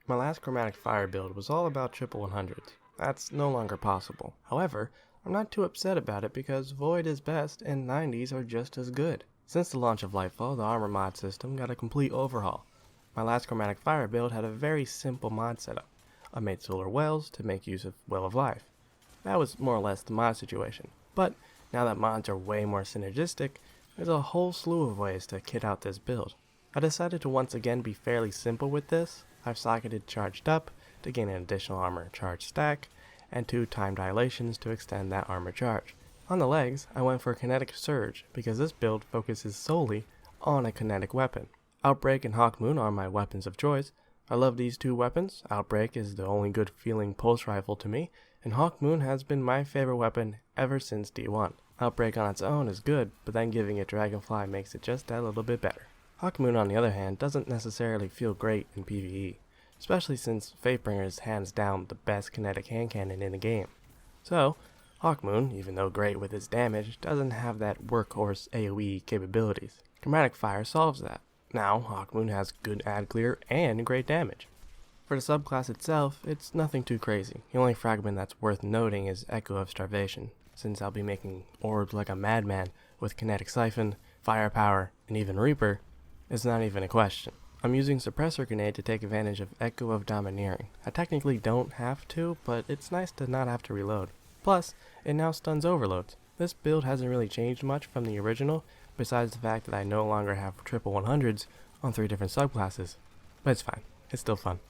My last Chromatic Fire build was all about triple 100s. That's no longer possible. However, I'm not too upset about it because Void is best and 90s are just as good. Since the launch of Lightfall, the armor mod system got a complete overhaul. My last Chromatic Fire build had a very simple mod setup. I made solar wells to make use of Well of Life. That was more or less the mod situation. But now that mods are way more synergistic, there's a whole slew of ways to kit out this build. I decided to once again be fairly simple with this. I've socketed Charged Up to gain an additional armor charge stack, and 2 time dilations to extend that armor charge. On the legs, I went for Kinetic Surge because this build focuses solely on a kinetic weapon. Outbreak and Hawkmoon are my weapons of choice. I love these 2 weapons. Outbreak is the only good feeling pulse rifle to me, and Hawkmoon has been my favorite weapon ever since D1. Outbreak on its own is good, but then giving it Dragonfly makes it just that little bit better. Hawkmoon, on the other hand, doesn't necessarily feel great in PvE, especially since Fatebringer is hands down the best kinetic hand cannon in the game. So, Hawkmoon, even though great with its damage, doesn't have that workhorse AoE capabilities. Chromatic Fire solves that. Now, Hawkmoon has good ad clear and great damage. For the subclass itself, it's nothing too crazy. The only fragment that's worth noting is Echo of Starvation, since I'll be making orbs like a madman with Kinetic Siphon, Firepower, and even Reaper. It's not even a question. I'm using Suppressor Grenade to take advantage of Echo of Domineering. I technically don't have to, but it's nice to not have to reload. Plus, it now stuns overloads. This build hasn't really changed much from the original, besides the fact that I no longer have triple 100s on 3 different subclasses. But it's fine. It's still fun.